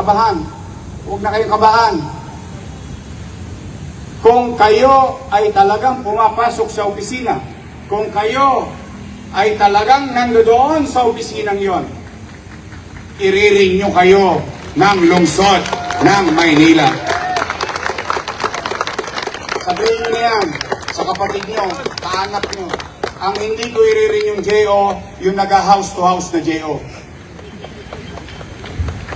makabahan. Huwag na kayong kabahan. Kung kayo ay talagang pumapasok sa opisina, kung kayo ay talagang nandoon sa opisinang yon, iriring nyo kayo ng lungsod ng Maynila. Sabihin nyo na yan sa kapatid nyo, kaanak nyo. Ang hindi ko iriring yung JO, yung naga-house to house na JO.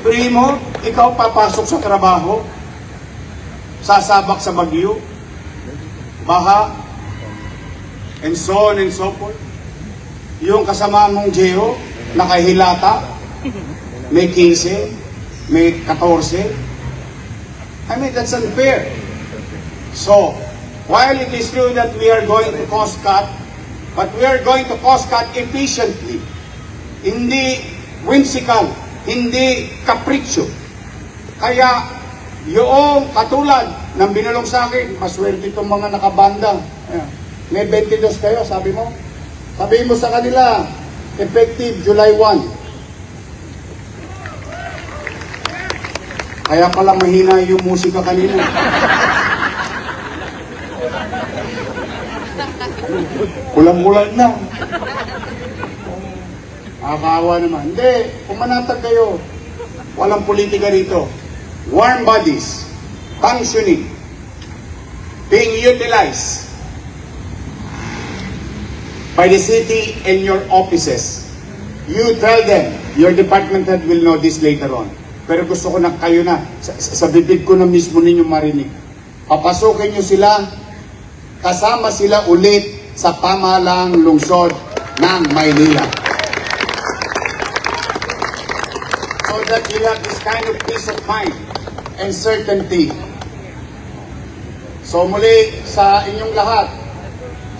Primo, ikaw papasok sa trabaho, sasabak sa bagyo, baha, and so on and so forth. Yung kasama mong JO, nakahilata, may 15, may 14. I mean, that's unfair. So, while it is true that we are going to cost cut, but we are going to cost cut efficiently. Hindi whimsical, hindi capriccio. Kaya, yung katulad ng binulong sa akin, maswerte itong mga nakabanda. Ayan. May 22 kayo, sabi mo? Sabihin mo sa kanila, effective July 1. Kaya pala mahina yung musika kanina. Kulang-kulang na. Nakakaawa naman. Hindi, pumanatag kayo. Walang politika rito. Warm bodies, functioning, being utilized by the city and your offices. You tell them, your department head will know this later on. Pero gusto ko na kayo na, sa bibig ko na mismo ninyo marinig. Papasukin nyo sila, kasama sila ulit sa pamahalaang lungsod ng Maynila. So that you have this kind of peace of mind and certainty. So muli sa inyong lahat,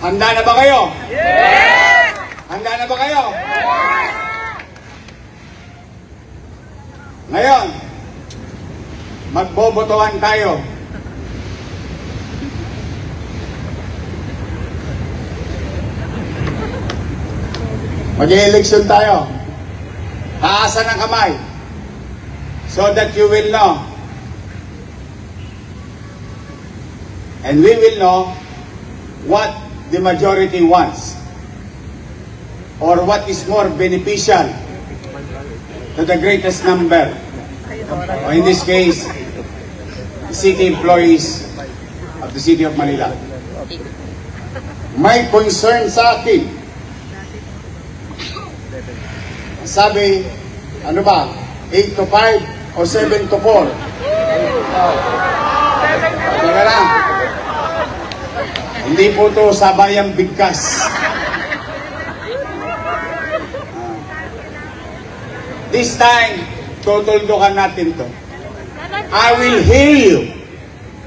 handa na ba kayo? Yes! Handa na ba kayo? Yes! Ngayon, magbobotohan tayo. Mag-election tayo. Taasan ang kamay so that you will know. And we will know what the majority wants or what is more beneficial to the greatest number, or in this case, city employees of the City of Manila. May concern sa akin. Sabi, ano ba, 8 to 5 o 7 to 4? Teka lang. Hindi po ito sabayang bigkas. This time, tutuldukan natin to. I will hear you.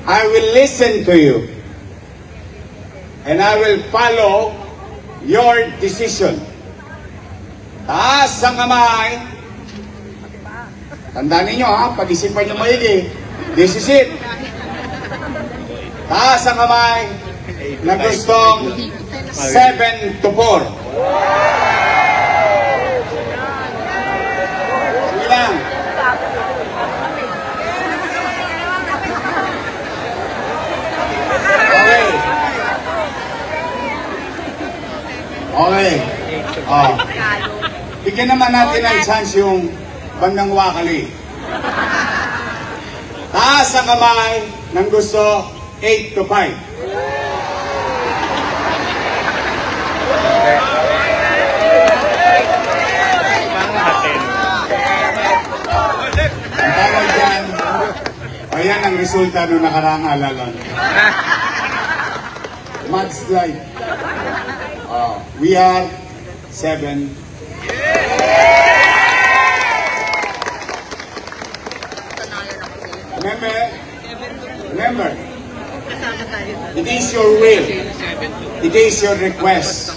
I will listen to you. And I will follow your decision. Taas ang kamay. Tandaan ninyo ha, pag-isipan nyo maigi. This is it. Taas ang kamay na gustong 7 to 4. Sige lang. Okay. Okay. Oh. Bigyan naman natin ng chance yung bandang wakali. Taas ang kamay ng gusto 8 to 5. Ang tawag dyan, ayan ang resulta nung nakaraang alalon. Mudslide. We are 7. Remember, it is your will, it is your request,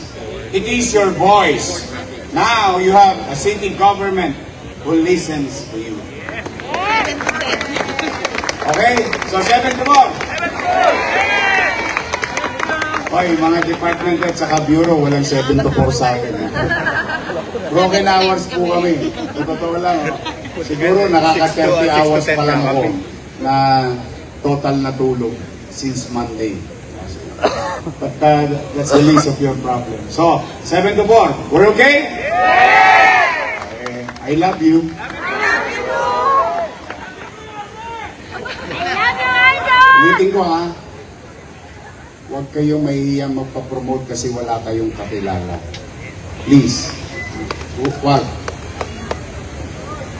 it is your voice. Now you have a city government who listens to you. Okay? So 7 to 4. Hoy, mga department at saka bureau, walang 7 to 4 sa akin. Broken hours po kami. Totoo lang. Oh. Siguro nakaka-30 hours pa lang ako na total na tulog since Monday. But that's the least of your problem. So, 7 to 4. We're okay? I love you. Ulitin ko ha. Huwag kayong mahihiyang magpa-promote kasi wala kayong kakilala. Please. Huwag.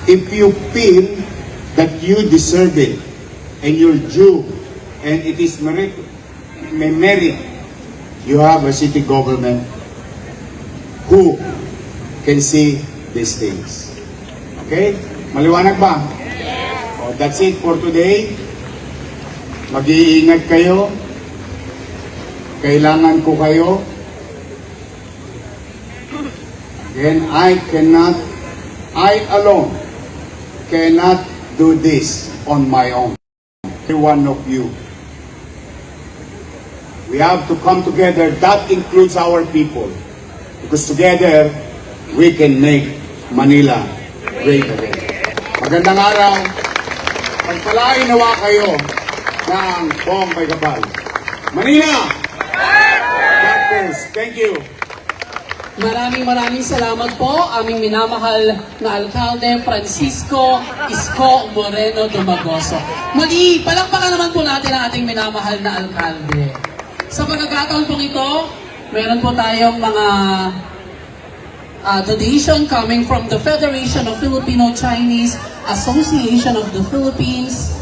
If you feel that you deserve it and you're due and it is merit, you have a city government who can see these things. Okay? Maliwanag ba? Oh, that's it for today. Mag-iingat kayo. Kailangan ko kayo. Again, I alone cannot do this on my own. Every one of you. We have to come together. That includes our people. Because together, we can make Manila great again. Magandang araw. Pagpalain nawa kayo ng buong may kapal. Manila! God first. Thank you. Maraming salamat po aming minamahal na Alkalde Francisco Isko Moreno Dumagoso. Muli, palakpakan naman po natin ang ating minamahal na Alkalde. Sa pagkakataon pong ito, meron po tayong mga donation coming from the Federation of Filipino-Chinese Association of the Philippines,